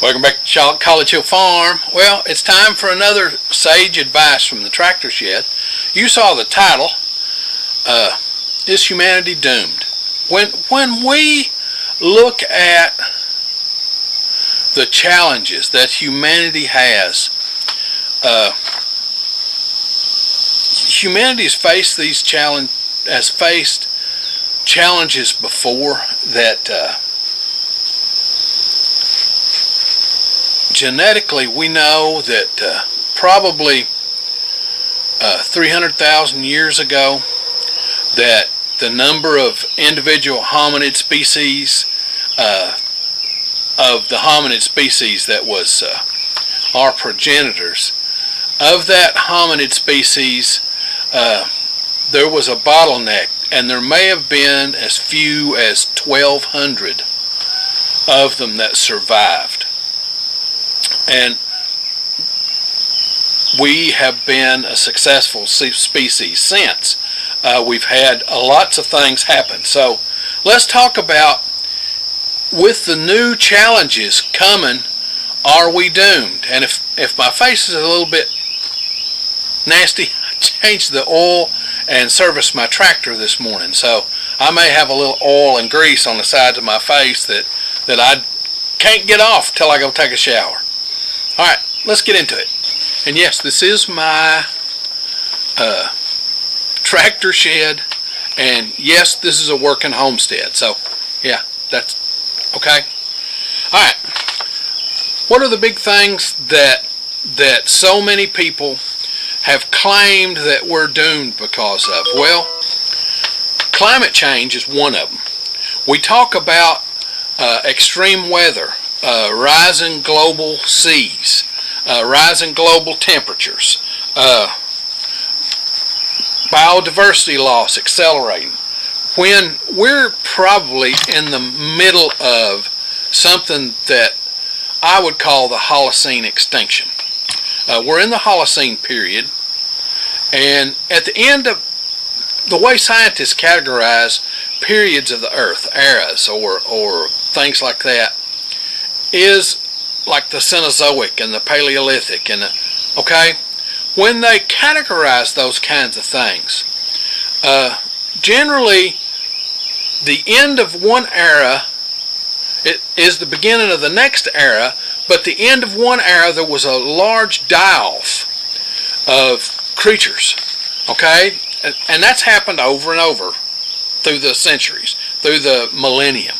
Welcome back to College Hill Farm. Well, it's time for another sage advice from the Tractor Shed. You saw the title, Is Humanity Doomed? When we look at the challenges that humanity has, humanity has faced challenges before that genetically we know that probably 300,000 years ago that the number of individual hominid species of the hominid species that was our progenitors, of that hominid species there was a bottleneck, and there may have been as few as 1,200 of them that survived. And we have been a successful species since. We've had lots of things happen. So let's talk about, with the new challenges coming, are we doomed? And if my face is a little bit nasty, I changed the oil and serviced my tractor this morning. So I may have a little oil and grease on the sides of my face that I can't get off till I go take a shower. Alright, let's get into it. And yes, this is my tractor shed, and yes, this is a working homestead. So yeah, that's okay. Alright, what are the big things that so many people have claimed that we're doomed because of? Well, climate change is one of them. We talk about extreme weather, rising global seas, rising global temperatures, biodiversity loss accelerating, when we're probably in the middle of something that I would call the Holocene extinction. We're in the Holocene period, and at the end of the way scientists categorize periods of the earth, eras or things like that, is like the Cenozoic and the Paleolithic, and okay, when they categorize those kinds of things, generally the end of one era it is the beginning of the next era, but the end of one era there was a large die-off of creatures, okay, and that's happened over and over through the centuries, through the millennium.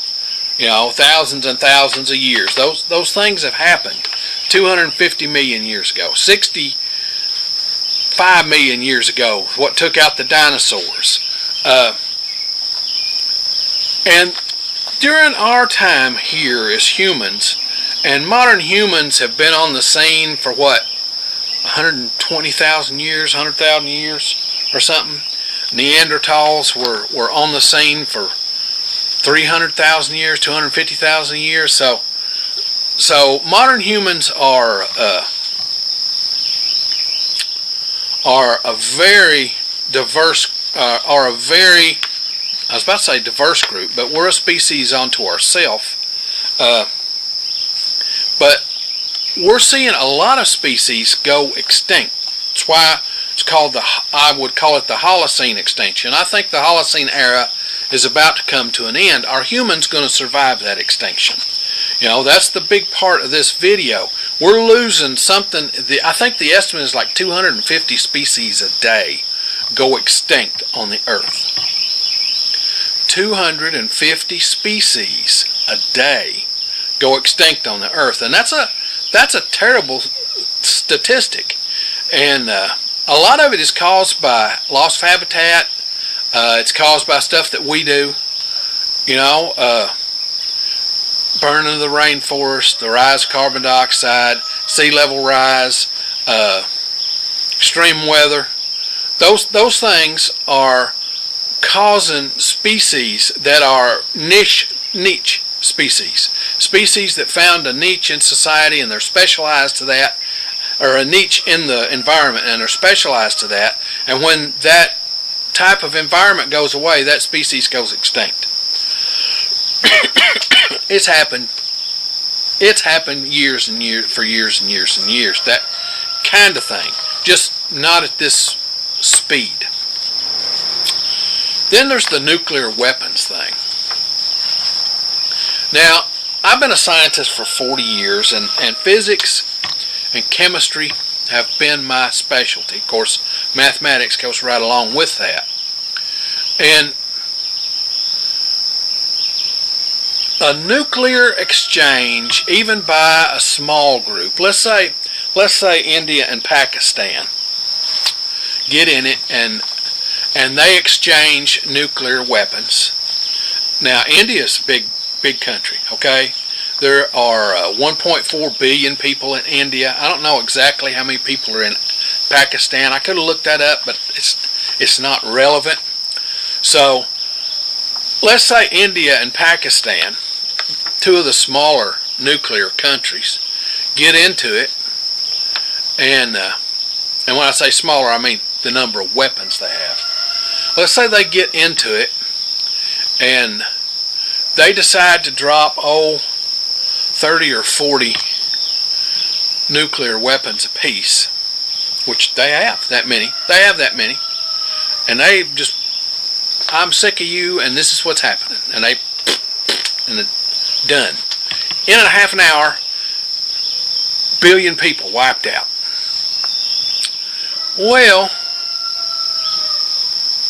You know, thousands and thousands of years. Those things have happened. 250 million years ago, 65 million years ago, what took out the dinosaurs. And during our time here as humans, and modern humans have been on the scene for what, 120,000 years, 100,000 years or something. Neanderthals were on the scene for 300,000 years, 250,000 years. So modern humans are a very diverse, I was about to say diverse group, but we're a species unto ourselves. But we're seeing a lot of species go extinct. That's why it's called I would call it the Holocene extinction. I think the Holocene era is about to come to an end. Are humans going to survive that extinction? You know, that's the big part of this video. We're losing something. I think the estimate is like 250 species a day go extinct on the earth. 250 species a day go extinct on the earth, and that's a terrible statistic. And a lot of it is caused by loss of habitat. It's caused by stuff that we do, you know, burning of the rainforest, the rise of carbon dioxide, sea level rise, extreme weather. Those things are causing species that are niche species that found a niche in society and they're specialized to that, or a niche in the environment and are specialized to that, and when that type of environment goes away, that species goes extinct. It's happened It's happened years and years, for years and years and years. That kind of thing. Just not at this speed. Then there's the nuclear weapons thing. Now, I've been a scientist for 40 years, and physics and chemistry have been my specialty. Of course, mathematics goes right along with that. And a nuclear exchange, even by a small group, let's say India and Pakistan get in it, and they exchange nuclear weapons. Now, India's a big country, okay? There are 1.4 billion people in India. I don't know exactly how many people are in Pakistan. I could have looked that up, but it's not relevant. So, let's say India and Pakistan, two of the smaller nuclear countries, get into it, and when I say smaller, I mean the number of weapons they have. Let's say they get into it, and they decide to drop 30 or 40 nuclear weapons apiece, which they have that many. They have that many, and they just, I'm sick of you, and this is what's happening, and they're done. In a half an hour, billion people wiped out. Well,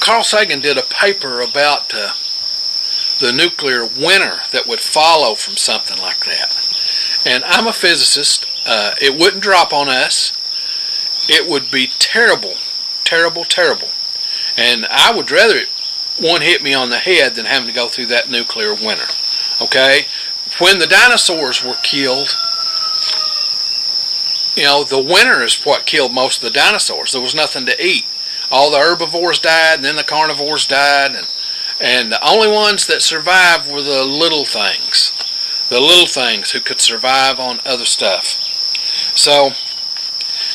Carl Sagan did a paper about the nuclear winter that would follow from something like that. And I'm a physicist. It wouldn't drop on us. It would be terrible, terrible, terrible. And I would rather one hit me on the head than having to go through that nuclear winter. Okay? When the dinosaurs were killed, the winter is what killed most of the dinosaurs. There was nothing to eat. All the herbivores died, and then the carnivores died, and the only ones that survived were the little things who could survive on other stuff. So,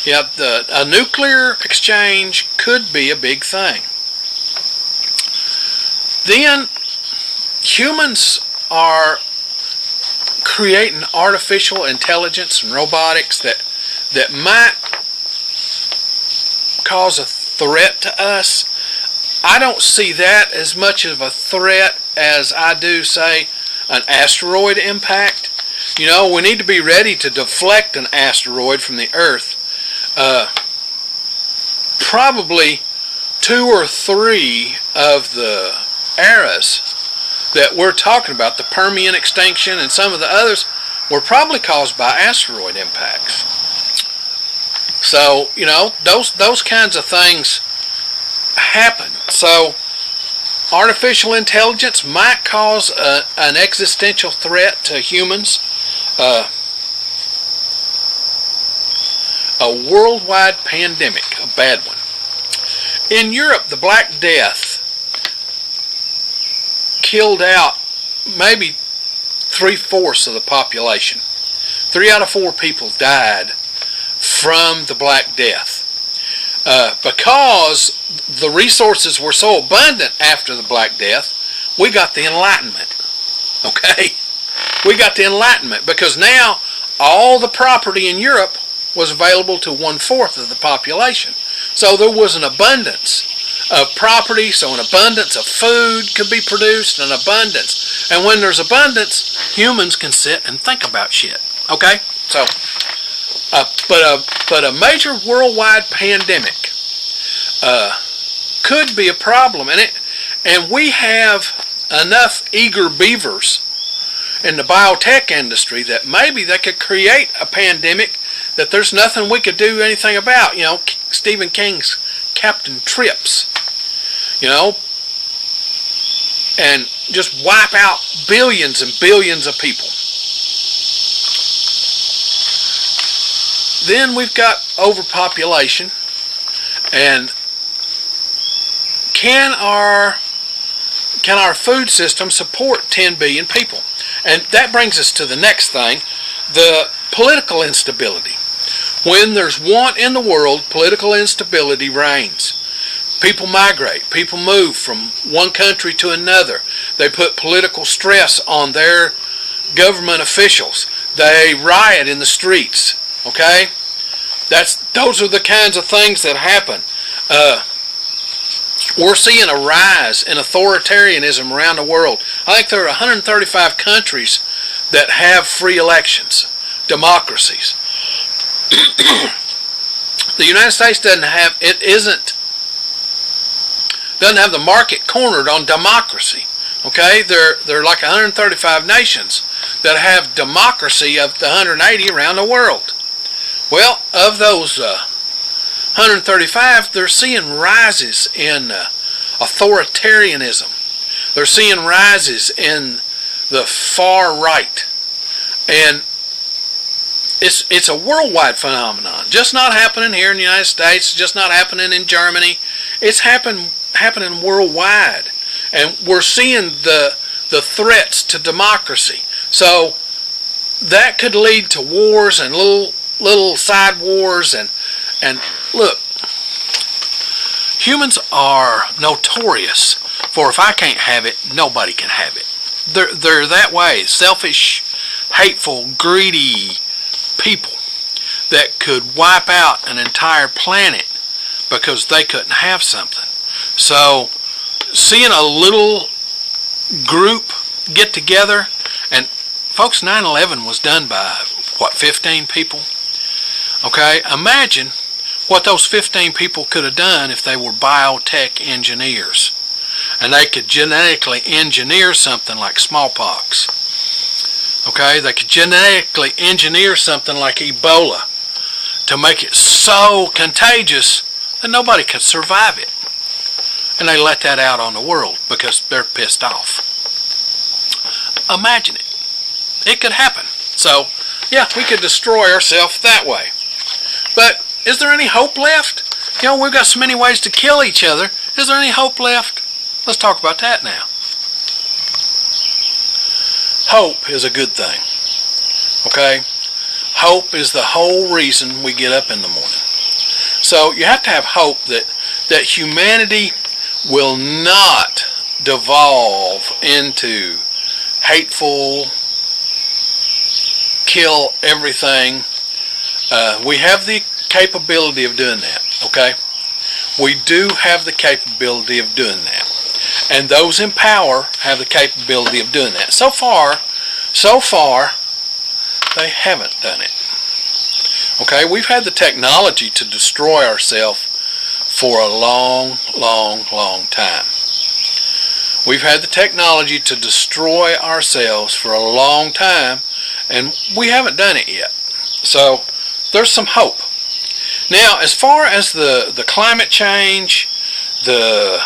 yeah, a nuclear exchange could be a big thing. Then, humans are creating artificial intelligence and robotics that might cause a threat to us. I don't see that as much of a threat as I do, say, an asteroid impact. We need to be ready to deflect an asteroid from the Earth. Probably 2 or 3 of the eras that we're talking about, the Permian extinction and some of the others, were probably caused by asteroid impacts. So, those kinds of things happen. So, artificial intelligence might cause an existential threat to humans. A worldwide pandemic, a bad one. In Europe, the Black Death killed out maybe 3/4 of the population. 3 out of 4 people died from the Black Death. Because the resources were so abundant after the Black Death, we got the Enlightenment. Okay? We got the Enlightenment because now all the property in Europe was available to 1/4 of the population. So there was an abundance of property, so an abundance of food could be produced, an abundance. And when there's abundance, humans can sit and think about shit. Okay? So, but a major worldwide pandemic could be a problem, and we have enough eager beavers in the biotech industry that maybe they could create a pandemic that there's nothing we could do anything about. Stephen King's Captain Trips, and just wipe out billions and billions of people. Then we've got overpopulation, and can our food system support 10 billion people? And that brings us to the next thing, the political instability. When there's want in the world, political instability reigns. People migrate. People move from one country to another. They put political stress on their government officials. They riot in the streets. Okay? Those are the kinds of things that happen. We're seeing a rise in authoritarianism around the world. I think there are 135 countries that have free elections, democracies. The United States doesn't have the market cornered on democracy. Okay, there are like 135 nations that have democracy of the 180 around the world. Well, of those 135, they're seeing rises in authoritarianism. They're seeing rises in the far right, and it's a worldwide phenomenon. Just not happening here in the United States. Just not happening in Germany. It's happening worldwide, and we're seeing the threats to democracy. So that could lead to wars and little side wars and look, humans are notorious for if I can't have it, nobody can have it. They're that way, selfish, hateful, greedy people that could wipe out an entire planet because they couldn't have something. So seeing a little group get together, and folks, 9/11 was done by 15 people? Okay, imagine what those 15 people could have done if they were biotech engineers and they could genetically engineer something like smallpox. Okay, they could genetically engineer something like Ebola to make it so contagious that nobody could survive it. And they let that out on the world because they're pissed off. Imagine it. It could happen. So, yeah, we could destroy ourselves that way. But is there any hope left? You know, we've got so many ways to kill each other. Is there any hope left? Let's talk about that now. Hope is a good thing. Okay? Hope is the whole reason we get up in the morning. So you have to have hope that humanity will not devolve into hateful, kill everything. We have the capability of doing that, okay? We do have the capability of doing that. And those in power have the capability of doing that. So far, they haven't done it. Okay, we've had the technology to destroy ourselves for a long, long, long time. We've had the technology to destroy ourselves for a long time, and we haven't done it yet. So there's some hope. Now, as far as the climate change, the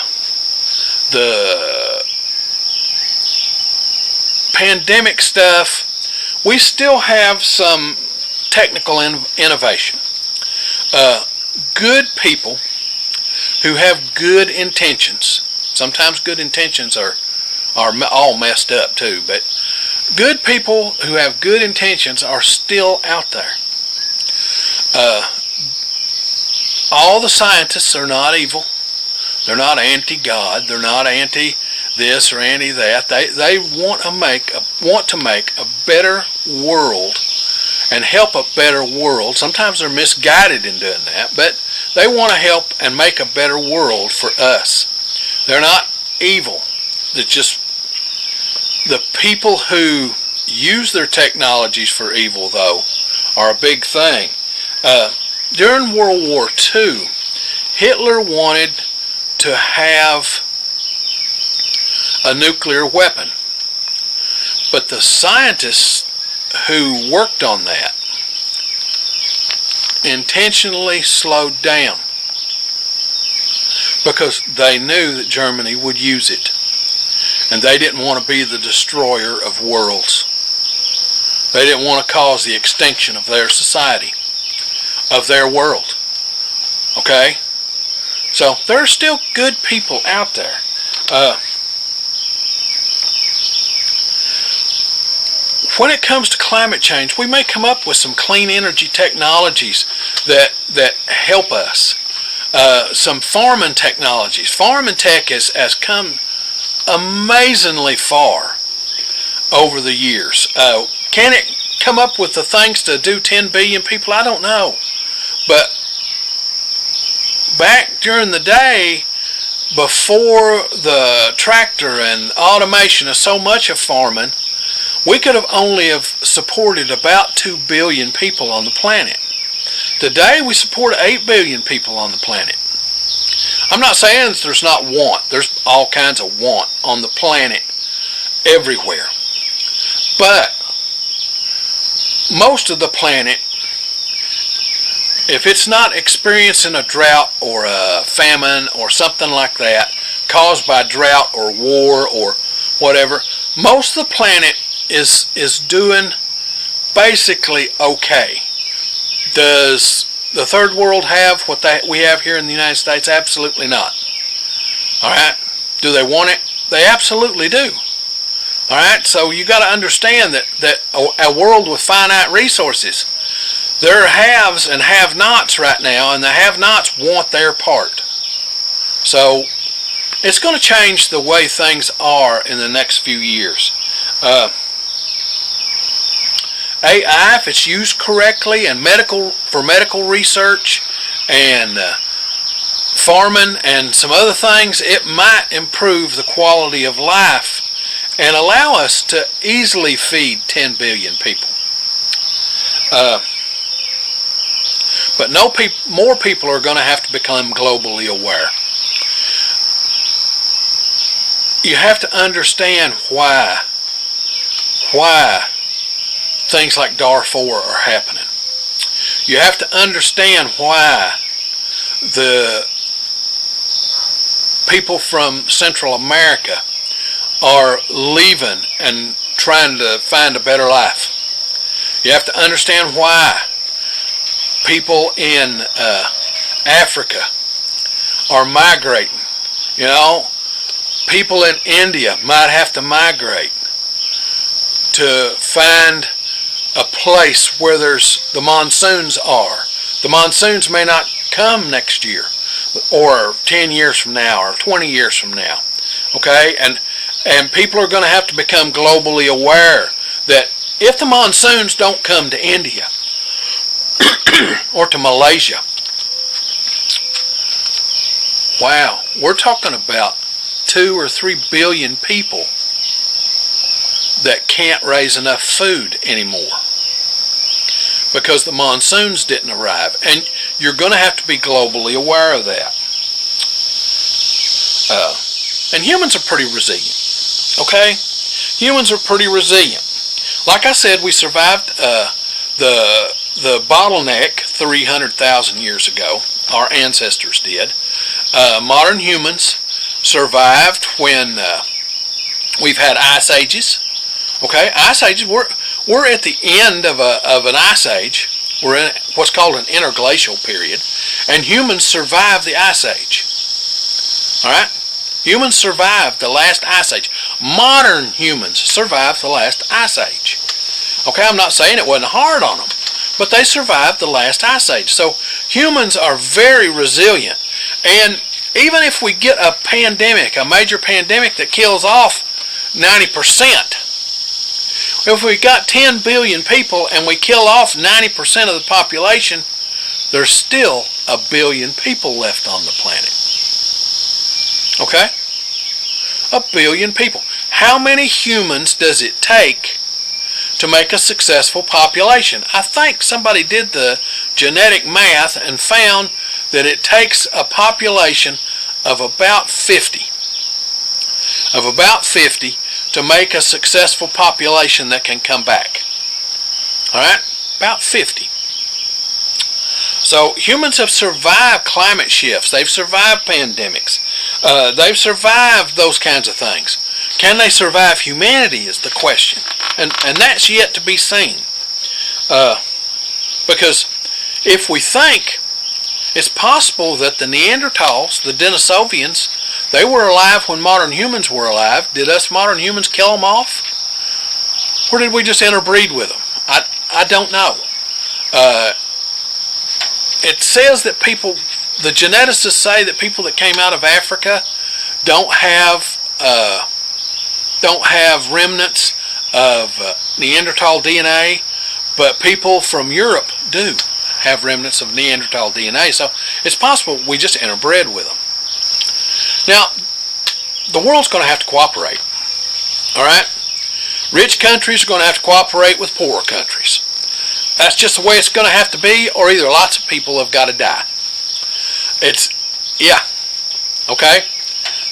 pandemic stuff, we still have some technical innovation. Good people who have good intentions, sometimes good intentions are all messed up too, but good people who have good intentions are still out there. All the scientists are not evil. They're not anti-God. They're not anti this or anti that. They want to make a better world and help a better world. Sometimes they're misguided in doing that, but they want to help and make a better world for us. They're not evil. They're just the people who use their technologies for evil, though, are a big thing. During World War II, Hitler wanted to have a nuclear weapon, but the scientists who worked on that intentionally slowed down because they knew that Germany would use it, and they didn't want to be the destroyer of worlds. They didn't want to cause the extinction of their society, of their world. Okay? So there are still good people out there. When it comes to climate change, we may come up with some clean energy technologies that help us. Some farming technologies. Farming tech has come amazingly far over the years. Can come up with the things to do 10 billion people? I don't know. But back during the day, before the tractor and automation of so much of farming, we could have only have supported about 2 billion people on the planet. Today we support 8 billion people on the planet. I'm not saying that there's not want. There's all kinds of want on the planet everywhere. But most of the planet, if it's not experiencing a drought or a famine or something like that, caused by drought or war or whatever, most of the planet is doing basically okay. Does the third world have what we have here in the United States? Absolutely not. All right. Do they want it? They absolutely do. All right. So you got to understand that a world with finite resources, there are haves and have-nots right now, and the have-nots want their part. So it's going to change the way things are in the next few years. AI, if it's used correctly and for medical research and farming and some other things, it might improve the quality of life and allow us to easily feed 10 billion people. But more people are going to have to become globally aware. You have to understand why things like Darfur are happening. You have to understand why the people from Central America are leaving and trying to find a better life. You have to understand why people in Africa are migrating. You know, people in India might have to migrate to find a place where the monsoons are. The monsoons may not come next year, or 10 years from now, or 20 years from now. Okay? And people are going to have to become globally aware that if the monsoons don't come to India or to Malaysia, wow, we're talking about 2 or 3 billion people that can't raise enough food anymore because the monsoons didn't arrive. And you're going to have to be globally aware of that. And humans are pretty resilient. Okay? Humans are pretty resilient. Like I said, we survived the bottleneck 300,000 years ago. Our ancestors did. Modern humans survived when we've had ice ages. Okay, ice ages. We're at the end of an ice age. We're in what's called an interglacial period, and humans survived the ice age. All right, humans survived the last ice age. Modern humans survived the last ice age. Okay, I'm not saying it wasn't hard on them, but they survived the last ice age. So humans are very resilient, and even if we get a pandemic, a major pandemic that kills off 90%. If we got 10 billion people and we kill off 90% of the population, there's still 1 billion people left on the planet. Okay? 1 billion people. How many humans does it take to make a successful population? I think somebody did the genetic math and found that it takes a population of about 50. Of about 50 to make a successful population that can come back. Alright? About 50. So humans have survived climate shifts. They've survived pandemics. They've survived those kinds of things. Can they survive humanity is the question. And that's yet to be seen. Because if we think it's possible that the Neanderthals, the Denisovians, they were alive when modern humans were alive. Did us modern humans kill them off? Or did we just interbreed with them? I don't know. It says that the geneticists say that people that came out of Africa don't have remnants of Neanderthal DNA, But people from Europe do have remnants of Neanderthal DNA, so it's possible we just interbred with them. Now, the world's going to have to cooperate, all right? Rich countries are going to have to cooperate with poorer countries. That's just the way it's going to have to be, or either lots of people have got to die. Okay?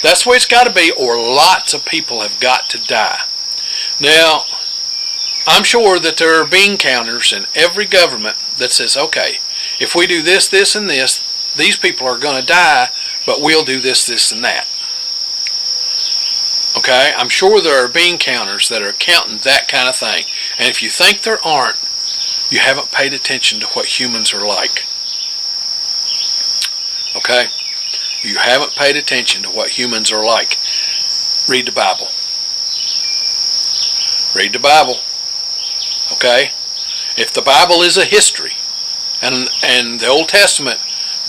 That's the way it's got to be, or lots of people have got to die. Now, I'm sure that there are bean counters in every government that says, okay, if we do this, this, and this, these people are going to die, but we'll do this, this, and that. Okay? I'm sure there are bean counters that are counting that kind of thing. And if you think there aren't, you haven't paid attention to what humans are like. Okay? You haven't paid attention to what humans are like. Read the Bible. Read the Bible. Okay? If the Bible is a history, and the Old Testament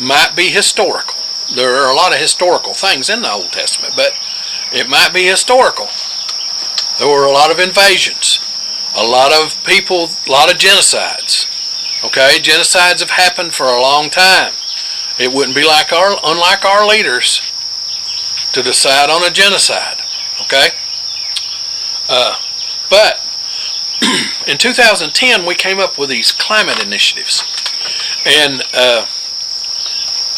might be historical. There are a lot of historical things in the Old Testament, but it might be historical. There were a lot of invasions, a lot of people, a lot of genocides. Okay? Genocides have happened for a long time. It wouldn't be unlike our leaders to decide on a genocide. Okay? But in 2010, we came up with these climate initiatives. And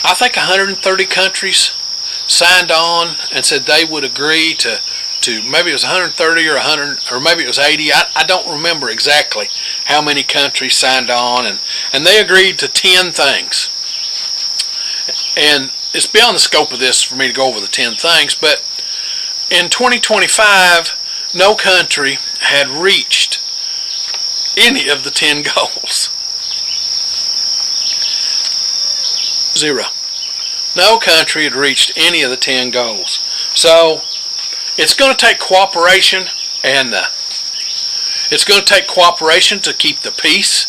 I think 130 countries signed on and said they would agree to maybe it was 130 or 100, or maybe it was 80. I don't remember exactly how many countries signed on, and they agreed to 10 things. And it's beyond the scope of this for me to go over the 10 things, but in 2025, no country had reached any of the 10 goals. Zero. No country had reached any of the 10 goals. So it's going to take cooperation, and it's going to take cooperation to keep the peace.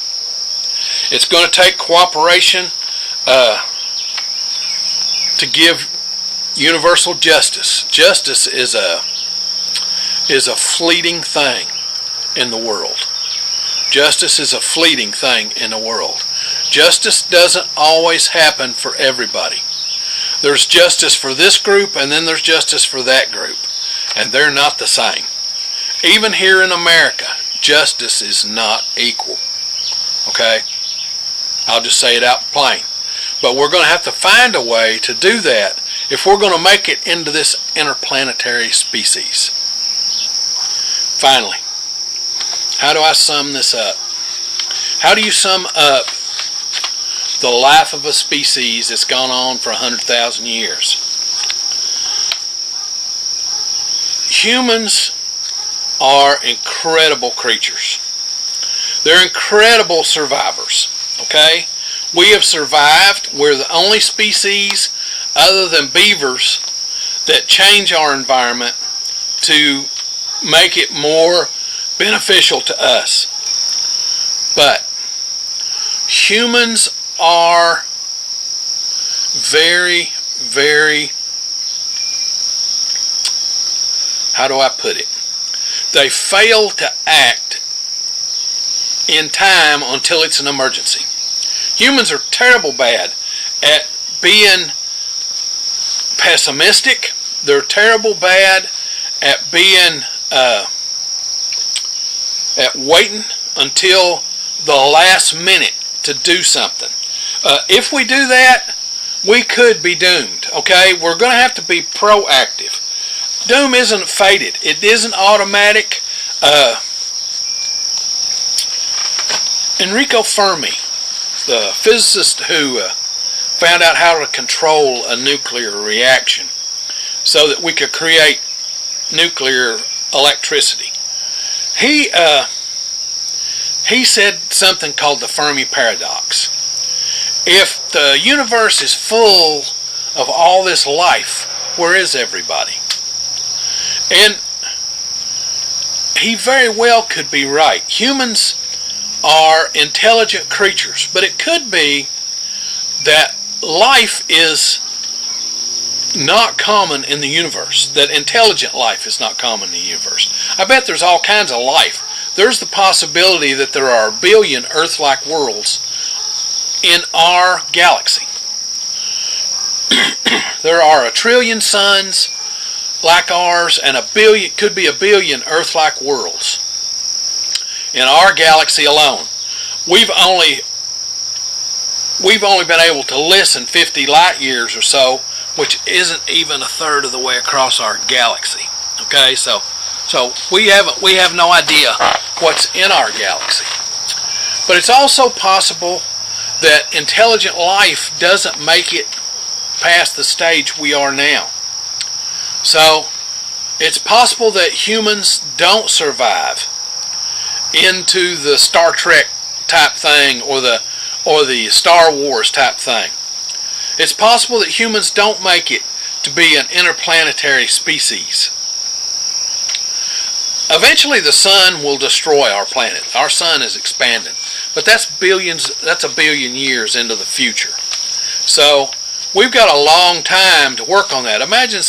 It's going to take cooperation to give universal justice. Justice is a fleeting thing in the world. Justice is a fleeting thing in the world. Justice doesn't always happen for everybody. There's justice for this group, and then there's justice for that group. And they're not the same. Even here in America, justice is not equal. Okay? I'll just say it out plain. But we're going to have to find a way to do that if we're going to make it into this interplanetary species. Finally, how do I sum this up? How do you sum up the life of a species that's gone on for 100,000 years? Humans are incredible creatures. They're incredible survivors. Okay? We have survived. We're the only species other than beavers that change our environment to make it more beneficial to us. But humans are very, very, how do I put it? They fail to act in time until it's an emergency. Humans are terrible bad at being pessimistic. They're terrible bad at being at waiting until the last minute to do something. If we do that, we could be doomed. Okay, we're going to have to be proactive. Doom isn't fated. It isn't automatic. Enrico Fermi, the physicist who found out how to control a nuclear reaction so that we could create nuclear electricity, he said something called the Fermi paradox. If the universe is full of all this life, where is everybody? And he very well could be right. Humans are intelligent creatures, but it could be that life is not common in the universe, that intelligent life is not common in the universe. I bet there's all kinds of life there's the possibility that there are a billion Earth-like worlds in our galaxy. There are a trillion suns like ours, and could be a billion Earth-like worlds in our galaxy alone. We've only been able to listen 50 light years or so, which isn't even a third of the way across our galaxy. Okay, so we have no idea what's in our galaxy. But it's also possible that intelligent life doesn't make it past the stage we are now. So it's possible that humans don't survive into the Star Trek type thing or the Star Wars type thing. It's possible that humans don't make it to be an interplanetary species. Eventually the sun will destroy our planet. Our sun is expanding, but that's a billion years into the future. So we've got a long time to work on that. Imagine,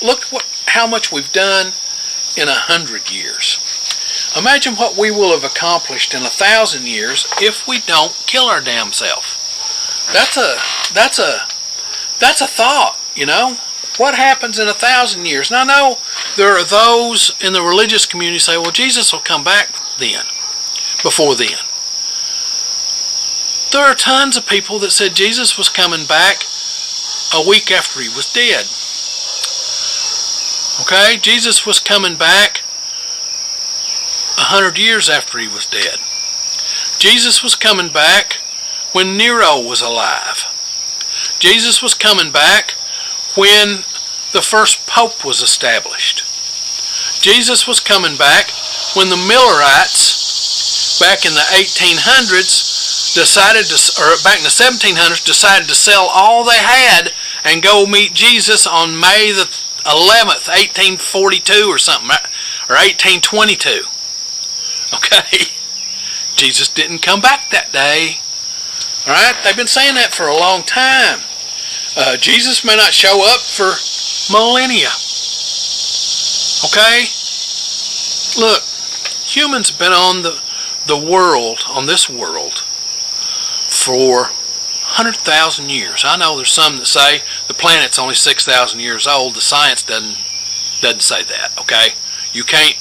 look how much we've done in 100 years. Imagine what we will have accomplished in 1,000 years if we don't kill our damn self. That's a thought, you know. What happens in 1,000 years? Now I know there are those in the religious community say, well, Jesus will come back then, before then. There are tons of people that said Jesus was coming back a week after he was dead. Okay, Jesus was coming back 100 years after he was dead. Jesus was coming back when Nero was alive. Jesus was coming back when the first pope was established. Jesus was coming back when the Millerites, back in the 1800s, back in the 1700s, decided to sell all they had and go meet Jesus on May the 11th, 1842 or something, or 1822. Okay? Jesus didn't come back that day. Alright? They've been saying that for a long time. Jesus may not show up for millennia. Okay? Look, humans have been on this world, for 100,000 years. I know there's some that say the planet's only 6,000 years old. The science doesn't say that, okay? You can't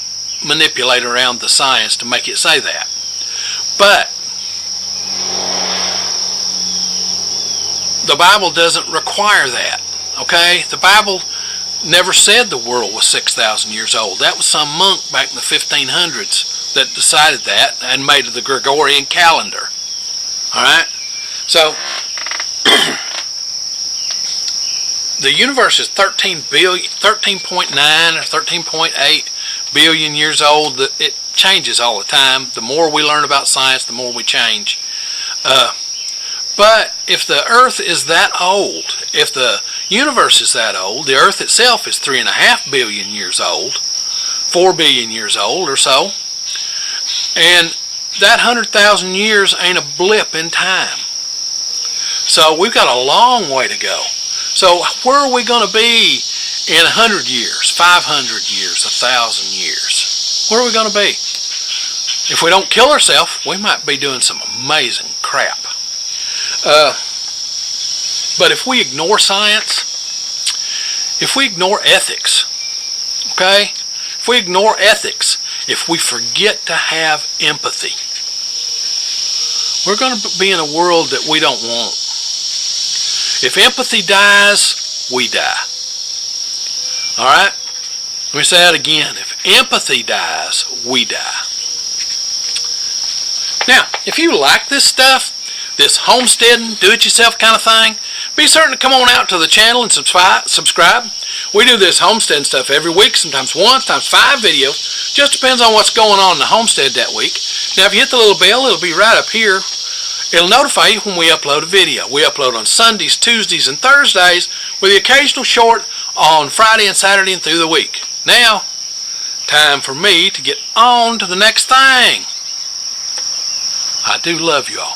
manipulate around the science to make it say that. But the Bible doesn't require that, okay? The Bible never said the world was 6,000 years old. That was some monk back in the 1500s that decided that and made the Gregorian calendar. Alright? So, the universe is 13.9 or 13.8 billion years old. It changes all the time. The more we learn about science, the more we change. But if the Earth is that old, if the universe is that old, the Earth itself is 3.5 billion years old, 4 billion years old or so, and that 100,000 years ain't a blip in time. So we've got a long way to go. So where are we going to be in 100 years, 500 years, 1,000 years? Where are we going to be? If we don't kill ourselves, we might be doing some amazing crap. But if we ignore science, if we ignore ethics, okay? If we ignore ethics, if we forget to have empathy, we're going to be in a world that we don't want. If empathy dies, we die. Alright? Let me say that again. If empathy dies, we die. Now, if you like this stuff, this homesteading, do-it-yourself kind of thing, be certain to come on out to the channel and subscribe. We do this homesteading stuff every week, sometimes 1, sometimes 5 videos. Just depends on what's going on in the homestead that week. Now, if you hit the little bell, it'll be right up here. It'll notify you when we upload a video. We upload on Sundays, Tuesdays, and Thursdays, with the occasional short on Friday and Saturday and through the week. Now, time for me to get on to the next thing. I do love you all.